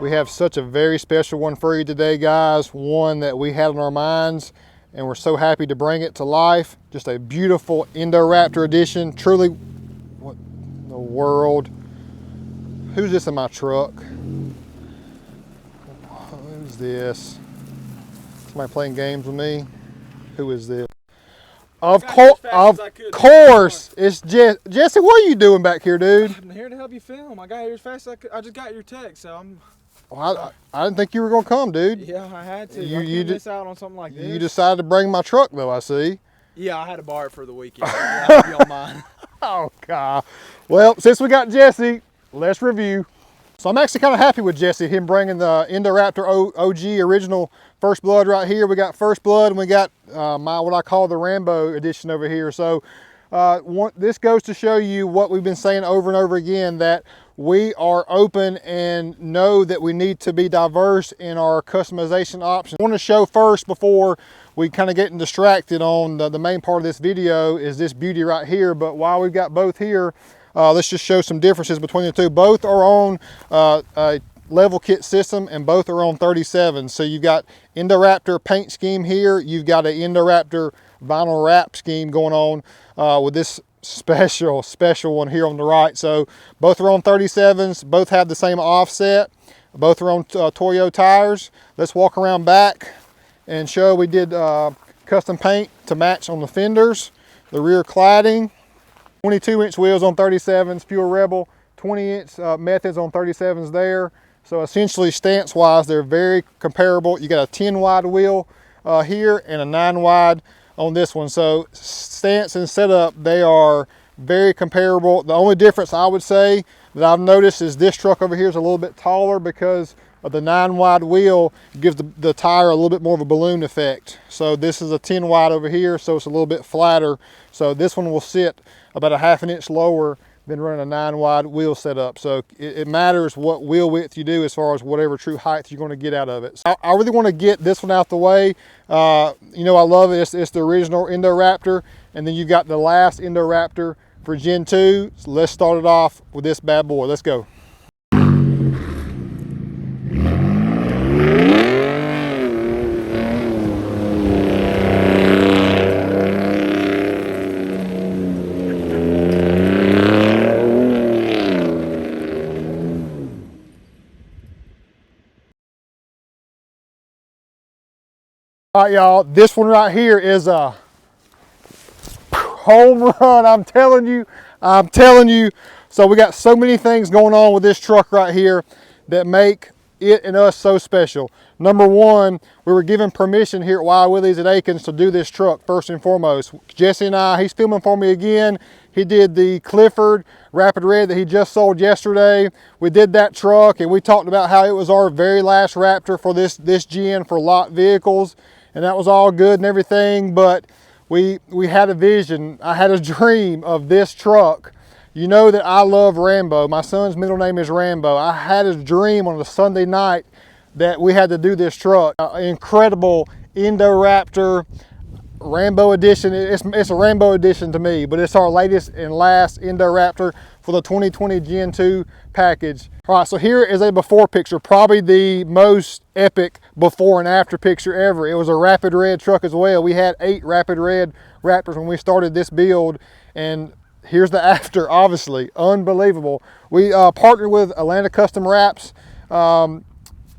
We have such a very special one for you today, guys. One that we had on our minds, and we're so happy to bring it to life. Just a beautiful INDORAPTOR edition. Truly, what in the world? Who's this in my truck? Who's this? Somebody playing games with me? Who is this? Of course, it's Jesse. What are you doing back here, dude? I'm here to help you film. I got here as fast as I could. I just got your text, so I'm. Well, I didn't think you were gonna come, dude. Yeah, I had to. You miss out on something like this. You decided to bring my truck, though. I see. Yeah, I had to borrow it for the weekend. I hope you don't mind. Oh God. Well, since we got Jesse, let's review. So I'm actually kind of happy with Jesse, him bringing the INDORAPTOR OG original First Blood right here. We got First Blood, and we got what I call the Rambo edition over here. So this goes to show you what we've been saying over and over again, that we are open and know that we need to be diverse in our customization options. I want to show first, before we kind of getting distracted on the main part of this video, is this beauty right here. But while we've got both here, let's just show some differences between the two. Both are on a level kit system, and both are on 37. So you've got INDORAPTOR paint scheme here. You've got an INDORAPTOR vinyl wrap scheme going on with this special one here on the right. So both are on 37s. Both have the same offset. Both are on Toyo tires. Let's walk around back and show we did custom paint to match on the fenders, the rear cladding. 22-inch wheels on 37s, Fuel Rebel, 20-inch methods on 37s there. So essentially, stance-wise, they're very comparable. You got a 10-wide wheel here and a 9-wide on this one. So stance and setup, they are very comparable. The only difference I would say that I've noticed is this truck over here is a little bit taller because of the 9-wide wheel. Gives the tire a little bit more of a balloon effect. So this is a 10-wide over here, so it's a little bit flatter. So this one will sit about a ½ an inch lower than running a 9-wide wheel setup. So it matters what wheel width you do as far as whatever true height you're going to get out of it. So I really want to get this one out the way. You know, I love it. It's the original INDORAPTOR, and then you got the last INDORAPTOR for Gen 2. So let's start it off with this bad boy. Let's go. All right, y'all, this one right here is a home run. I'm telling you. So we got so many things going on with this truck right here that make it and us so special. Number one, we were given permission here at Willies at Akins to do this truck first and foremost. Jesse and I, he's filming for me again. He did the Clifford Rapid Red that he just sold yesterday. We did that truck, and we talked about how it was our very last Raptor for this gen for lot vehicles. And that was all good and everything, but we had a vision. I had a dream of this truck. You know that I love Rambo. My son's middle name is Rambo. I had a dream on a Sunday night that we had to do this truck. Incredible INDORAPTOR Rambo edition. It's a Rambo edition to me, but it's our latest and last INDORAPTOR for the 2020 Gen 2 package. All right, so here is a before picture, probably the most epic before and after picture ever. It was a Rapid Red truck as well. We had 8 Rapid Red Raptors when we started this build, and here's the after, obviously, unbelievable. We partnered with Atlanta Custom Wraps to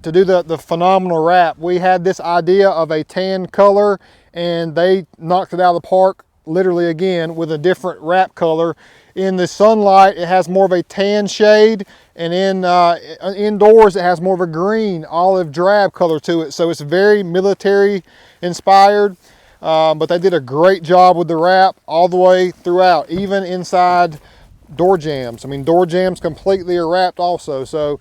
do the phenomenal wrap. We had this idea of a tan color, and they knocked it out of the park literally again with a different wrap color. In the sunlight, it has more of a tan shade, and indoors, it has more of a green, olive drab color to it. So it's very military inspired, but they did a great job with the wrap all the way throughout, even inside door jambs. I mean, door jambs completely are wrapped also. So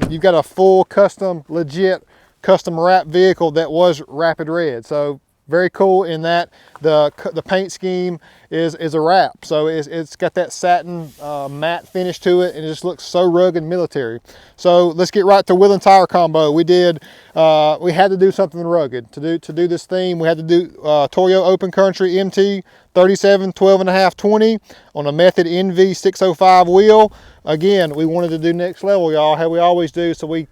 you've got a full custom, legit custom wrap vehicle that was Rapid Red. So Very cool in that the paint scheme is a wrap. So it's got that satin matte finish to it, and it just looks so rugged and military. So let's get right to wheel and tire combo. We had to do something rugged. To do this theme, we had to do Toyo Open Country MT 37, 12.5, 20 on a Method NV 605 wheel. Again, we wanted to do next level, y'all, how we always do. So we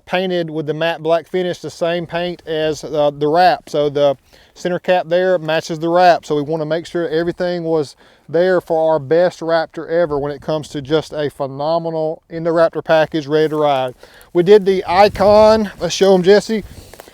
painted with the matte black finish the same paint as the wrap. So the center cap there matches the wrap. So we want to make sure everything was there for our best Raptor ever when it comes to just a phenomenal INDORAPTOR package ready to ride. We did the Icon, let's show them, Jesse,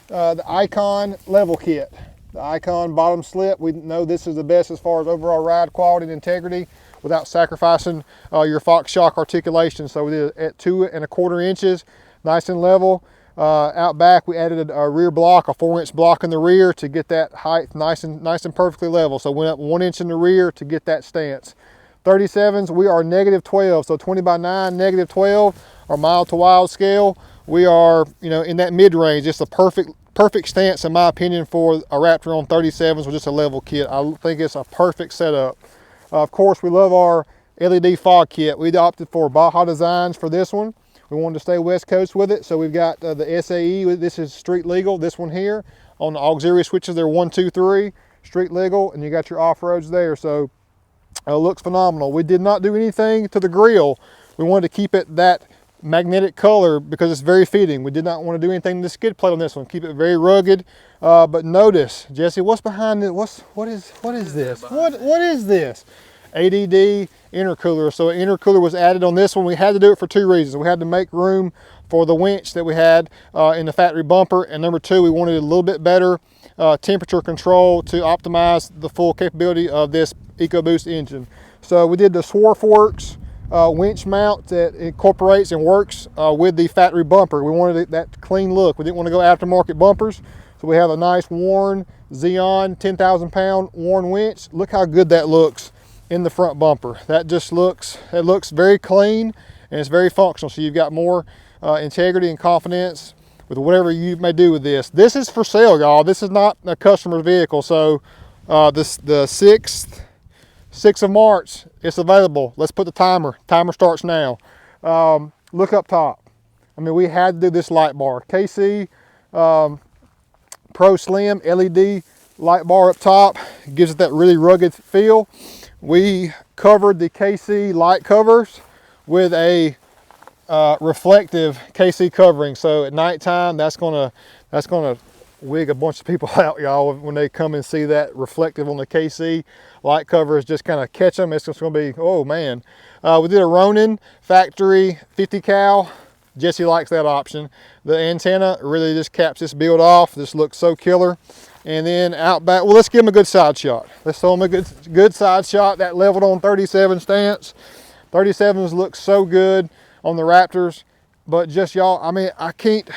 the Icon level kit. The Icon bottom slip, we know this is the best as far as overall ride quality and integrity without sacrificing your Fox shock articulation. So we did it at 2 1/4 inches, nice and level. Out back, we added a rear block, a 4-inch block in the rear to get that height nice and perfectly level. So went up 1 inch in the rear to get that stance. 37s, we are -12, so 20/9, -12, our mild to wild scale. We are, in that mid range. It's a perfect stance, in my opinion, for a Raptor on 37s with just a level kit. I think it's a perfect setup. Of course, we love our LED fog kit. We opted for Baja Designs for this one. We wanted to stay West Coast with it, so we've got the SAE. This is street legal. This one here on the auxiliary switches, they're 1, 2, 3, street legal, and you got your off-roads there. So it looks phenomenal. We did not do anything to the grille. We wanted to keep it that magnetic color because it's very fitting. We did not want to do anything to the skid plate on this one. Keep it very rugged. But notice, Jesse, what's behind it? What is this? What is this? ADD intercooler. So an intercooler was added on this one. We had to do it for 2 reasons. We had to make room for the winch that we had in the factory bumper, and number 2, we wanted a little bit better temperature control to optimize the full capability of this EcoBoost engine. So we did the Swarfworks winch mount that incorporates and works with the factory bumper. We wanted that clean look. We didn't want to go aftermarket bumpers, so we have a nice worn Xeon 10,000 pound worn winch. Look how good that looks in the front bumper. That just looks very clean, and it's very functional. So you've got more integrity and confidence with whatever you may do with this. This is for sale, y'all. This is not a customer's vehicle. So the 6th of March, it's available. Let's put the timer. Timer starts now. Look up top. I mean, we had to do this light bar. KC Pro Slim LED light bar up top. Gives it that really rugged feel. We covered the KC light covers with a reflective KC covering. So at nighttime, that's gonna wig a bunch of people out, y'all, when they come and see that reflective on the KC light covers. Just kind of catch them. It's just gonna be, oh man. We did a Ronin factory 50 cal. Jesse likes that option. The antenna really just caps this build off. This looks so killer. And then out back, well, let's give them a good side shot. Let's throw them a good side shot. That leveled on 37 stance. 37s look so good on the Raptors, but just y'all, I mean, I can't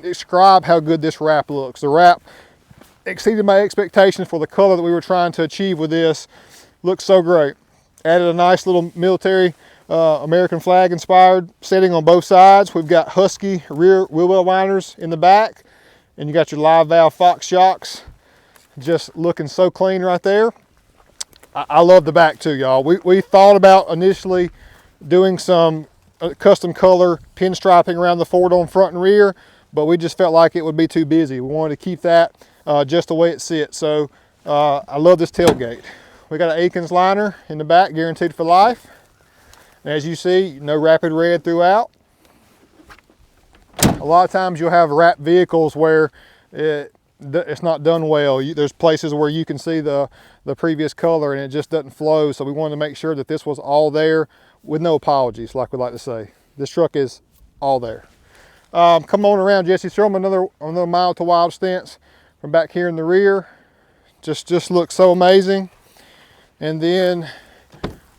describe how good this wrap looks. The wrap exceeded my expectations for the color that we were trying to achieve with this. Looks so great. Added a nice little military American flag inspired setting on both sides. We've got Husky rear wheel well winders in the back. And you got your live valve Fox shocks, just looking so clean right there. I love the back too, y'all. We thought about initially doing some custom color pinstriping around the Ford on front and rear, but we just felt like it would be too busy. We wanted to keep that just the way it sits. So I love this tailgate. We got an Akins liner in the back, guaranteed for life. And as you see, no rapid red throughout. A lot of times you'll have wrapped vehicles where it's not done well. There's places where you can see the previous color and it just doesn't flow. So we wanted to make sure that this was all there with no apologies, like we like to say. This truck is all there. Come on around, Jesse. Show them another mild to wild stance from back here in the rear. Just looks so amazing. And then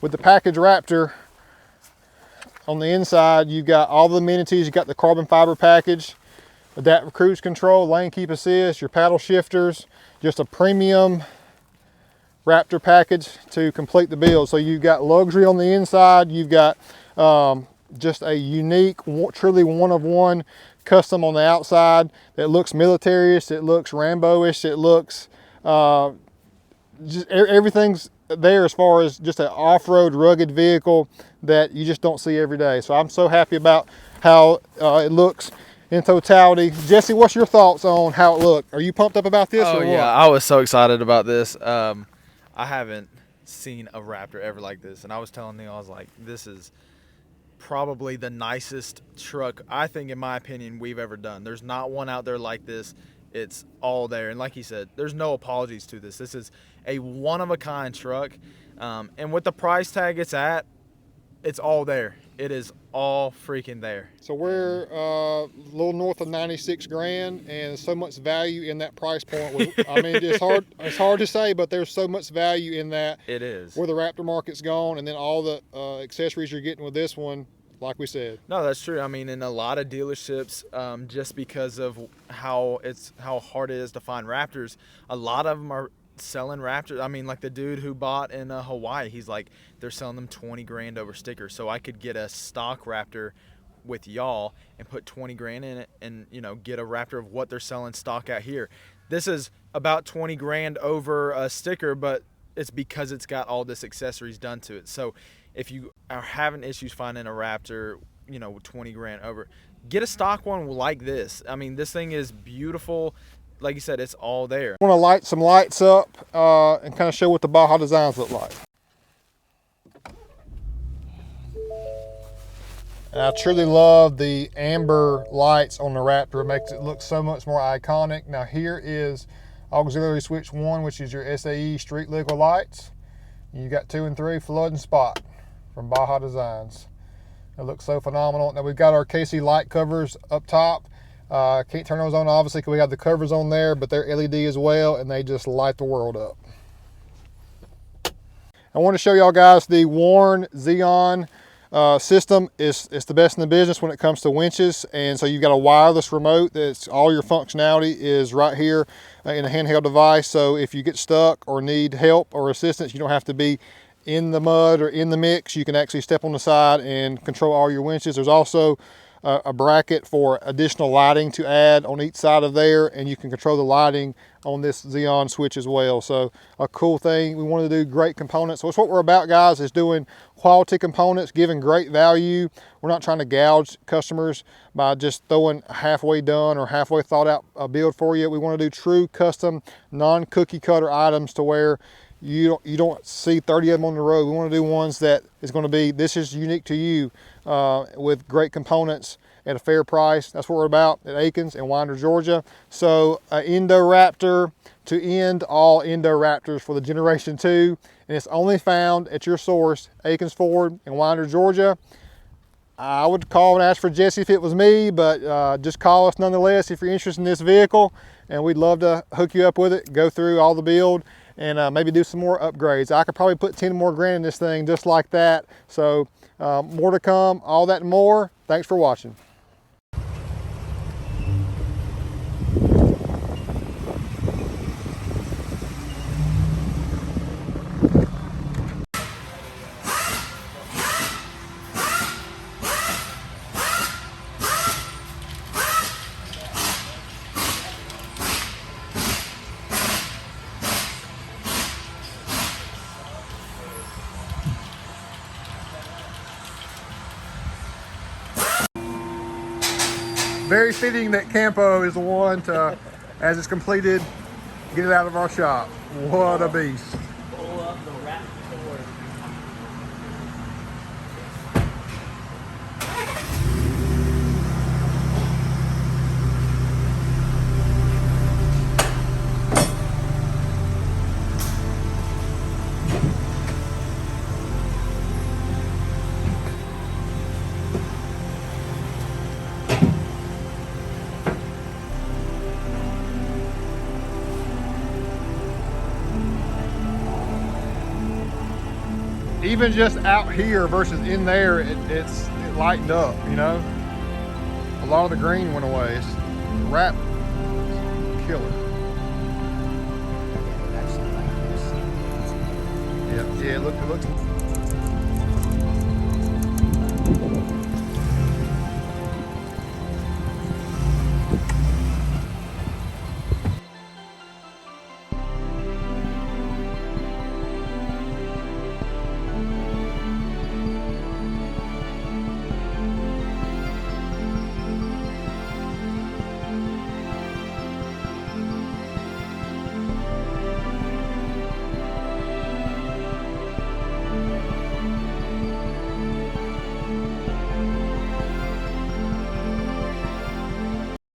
with the package Raptor, on the inside, you've got all the amenities. You got the carbon fiber package, adaptive cruise control, lane keep assist, your paddle shifters, just a premium Raptor package to complete the build. So you've got luxury on the inside. You've got just a unique, truly one-of-one custom on the outside. It looks military-ish, it looks Rambo-ish, it looks, just everything's there as far as just an off-road rugged vehicle that you just don't see every day. So I'm so happy about how it looks in totality. Jesse, what's your thoughts on how it looked? Are you pumped up about this or what? Yeah, I was so excited about this. I haven't seen a Raptor ever like this, and I was telling Neil, I was like, this is probably the nicest truck, I think, in my opinion, we've ever done. There's not one out there like this. It's all there, and like he said, there's no apologies to this. This is a one-of-a-kind truck, and with the price tag it's at, it's all there. It is all freaking there. So we're a little north of 96 grand, and so much value in that price point. I mean, it's hard to say, but there's so much value in that. It is. Where the Raptor market's gone, and then all the accessories you're getting with this one, like we said. No, that's true. I mean, in a lot of dealerships, just because of how hard it is to find Raptors, a lot of them are selling Raptors. I mean, like the dude who bought in Hawaii, he's like, they're selling them 20 grand over stickers. So I could get a stock Raptor with y'all and put 20 grand in it and, you know, get a Raptor of what they're selling stock out here. This is about 20 grand over a sticker, but it's because it's got all this accessories done to it. So if you are having issues finding a Raptor, you know, with 20 grand over, get a stock one like this. I mean, this thing is beautiful. Like you said, it's all there. I want to light some lights up and kind of show what the Baja designs look like. And I truly love the amber lights on the Raptor. It makes it look so much more iconic. Now here is auxiliary switch 1, which is your SAE street legal lights. You got 2 and 3, flood and spot from Baja Designs. It looks so phenomenal. Now we've got our KC light covers up top. Can't turn those on obviously because we have the covers on there, but they're LED as well, and they just light the world up. I want to show y'all guys the Warn Xeon system. It's the best in the business when it comes to winches, and so you've got a wireless remote. That's all your functionality is right here in a handheld device. So if you get stuck or need help or assistance, you don't have to be in the mud or in the mix. You can actually step on the side and control all your winches. There's also a bracket for additional lighting to add on each side of there, and you can control the lighting on this Xeon switch as well. So a cool thing. We wanted to do great components. So it's what we're about, guys, is doing quality components, giving great value. We're not trying to gouge customers by just throwing halfway done or halfway thought out a build for you. We want to do true custom, non-cookie cutter items to where you don't see 30 of them on the road. We want to do ones that is going to be, this is unique to you, with great components at a fair price. That's what we're about at Akins in Winder, Georgia. So INDORAPTOR to end all INDORAPTORs for the Generation 2. And it's only found at your source, Akins Ford in Winder, Georgia. I would call and ask for Jesse if it was me, but just call us nonetheless if you're interested in this vehicle, and we'd love to hook you up with it, go through all the build, and maybe do some more upgrades. I could probably put 10 more grand in this thing just like that. So more to come, all that and more. Thanks for watching. Very fitting that Campo is the one to, as it's completed, get it out of our shop. What a beast. Pull up the Raptor. Even just out here versus in there, it lightened up, you know? A lot of the green went away. It's wrap killer. Yeah, it looks